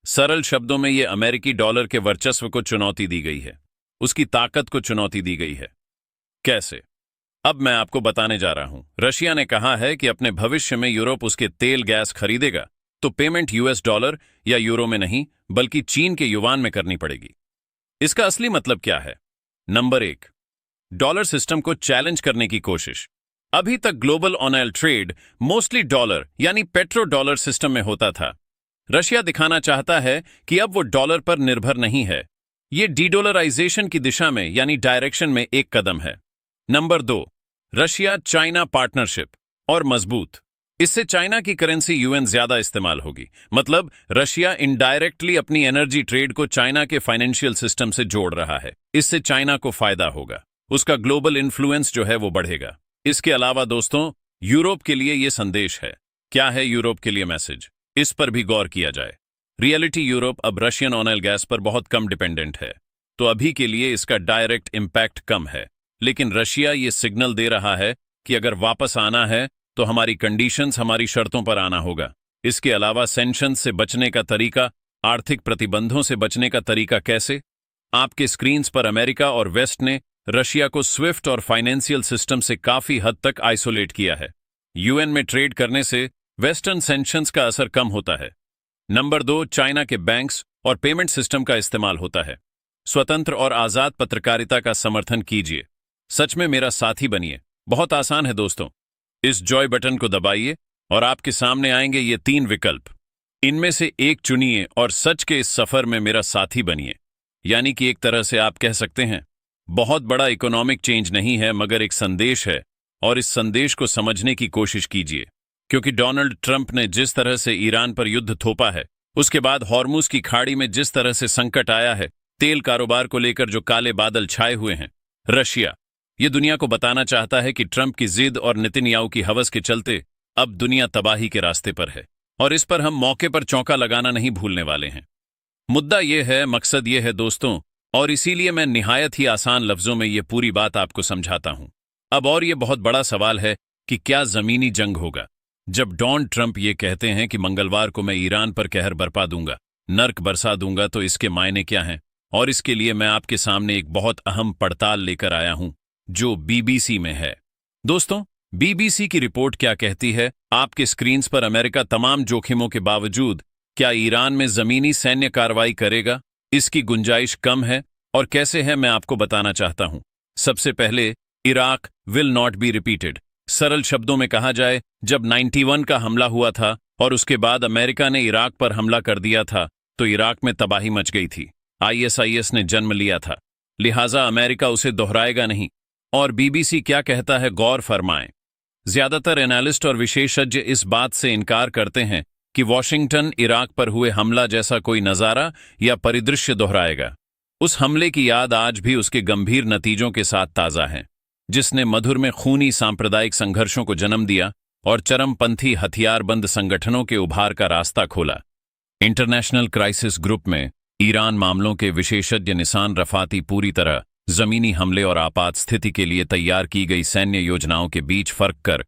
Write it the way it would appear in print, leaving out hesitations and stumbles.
सरल शब्दों में ये अमेरिकी डॉलर के वर्चस्व को चुनौती दी गई है, उसकी ताकत को चुनौती दी गई है। कैसे? अब मैं आपको बताने जा रहा हूं। रशिया ने कहा है कि अपने भविष्य में यूरोप उसके तेल गैस खरीदेगा तो पेमेंट यूएस डॉलर या यूरो में नहीं बल्कि चीन के युवान में करनी पड़ेगी। इसका असली मतलब क्या है? नंबर 1, डॉलर सिस्टम को चैलेंज करने की कोशिश। अभी तक global on oil trade mostly dollar यानी पेट्रो डॉलर सिस्टम में होता था। रशिया दिखाना चाहता है कि अब वो डॉलर पर निर्भर नहीं है। ये डीडॉलराइजेशन की दिशा में यानी डायरेक्शन में एक कदम है। नंबर 2, रशिया चाइना पार्टनरशिप और मजबूत। इससे चाइना की करेंसी युएन ज्यादा इस्तेमाल होगी। मतलब रशिया इनडायरेक्टली अपनी एनर्जी ट्रेड को चाइना के फाइनेंशियल सिस्टम से जोड़ रहा है। इससे चाइना को फायदा होगा, उसका ग्लोबल इन्फ्लुएंस जो है वो बढ़ेगा। इसके अलावा दोस्तों, यूरोप के लिए यह संदेश है। क्या है यूरोप के लिए मैसेज? इस पर भी गौर किया जाए। रियलिटी, यूरोप अब रशियन ऑयल गैस पर बहुत कम डिपेंडेंट है, तो अभी के लिए इसका डायरेक्ट इंपैक्ट कम है। लेकिन रशिया ये सिग्नल दे रहा है कि अगर वापस आना है तो हमारी कंडीशंस, हमारी शर्तों पर आना होगा। इसके अलावा सैंक्शंस से बचने का तरीका, आर्थिक प्रतिबंधों से बचने का तरीका कैसे? आपके स्क्रीन्स पर अमेरिका और वेस्ट ने रशिया को स्विफ्ट और फाइनेंशियल सिस्टम से काफी हद तक आइसोलेट किया है। यूएन में ट्रेड करने से वेस्टर्न सैंक्शंस का असर कम होता है। नंबर 2, चाइना के बैंक्स और पेमेंट सिस्टम का इस्तेमाल होता है। स्वतंत्र और आजाद पत्रकारिता का समर्थन कीजिए। सच में मेरा साथी बनिए। बहुत आसान है दोस्तों। इस जॉय बटन को दबाइए और आपके सामने आएंगे ये 3 विकल्प। इनमें से एक चुनिए और सच के इस सफर में मेरा साथी बनिए। यानी कि एक तरह से आप कह सकते हैं, बहुत बड़ा इकोनॉमिक चेंज नहीं है मगर एक संदेश है, और इस संदेश को समझने की कोशिश कीजिए। क्योंकि डोनाल्ड ट्रंप ने जिस तरह से ईरान पर युद्ध थोपा है, उसके बाद हॉर्मुज की खाड़ी में जिस तरह से संकट आया है, तेल कारोबार को लेकर जो काले बादल छाए हुए हैं, रशिया ये दुनिया को बताना चाहता है कि ट्रंप की जिद और नेतन्याहू की हवस के चलते अब दुनिया तबाही के रास्ते पर है, और इस पर हम मौके पर चौका लगाना नहीं भूलने वाले हैं। मुद्दा यह है, मकसद यह है दोस्तों, और इसीलिए मैं निहायत ही आसान लफ्जों में यह पूरी बात आपको समझाता हूं। अब और यह बहुत बड़ा सवाल है कि क्या जमीनी जंग होगा? जब डोनाल्ड ट्रंप ये कहते हैं कि मंगलवार को मैं ईरान पर कहर बरपा दूंगा, नर्क बरसा दूंगा, तो इसके मायने क्या हैं? और इसके लिए मैं आपके सामने एक बहुत अहम पड़ताल लेकर आया हूं जो बीबीसी में है। दोस्तों, बीबीसी की रिपोर्ट क्या कहती है? आपके स्क्रीन्स पर अमेरिका तमाम जोखिमों के बावजूद क्या ईरान में जमीनी सैन्य कार्रवाई करेगा? इसकी गुंजाइश कम है, और कैसे है मैं आपको बताना चाहता हूं। सबसे पहले, Iraq will not be repeated. सरल शब्दों में कहा जाए, जब 91 का हमला हुआ था और उसके बाद अमेरिका ने इराक पर हमला कर दिया था तो इराक में तबाही मच गई थी। आईएसआईएस ने जन्म लिया था, लिहाजा अमेरिका उसे दोहराएगा नहीं। और बीबीसी क्या कहता है, गौर फरमाएं। ज्यादातर एनालिस्ट और विशेषज्ञ इस बात से इनकार करते हैं कि वॉशिंगटन इराक पर हुए हमला जैसा कोई नजारा या परिदृश्य दोहराएगा। उस हमले की याद आज भी उसके गंभीर नतीजों के साथ ताजा है, जिसने मधुर में खूनी सांप्रदायिक संघर्षों को जन्म दिया और चरमपंथी हथियारबंद संगठनों के उभार का रास्ता खोला। इंटरनेशनल क्राइसिस ग्रुप में ईरान मामलों के विशेषज्ञ निसान रफाती पूरी तरह जमीनी हमले और आपात स्थिति के लिए तैयार की गई सैन्य योजनाओं के बीच फर्क कर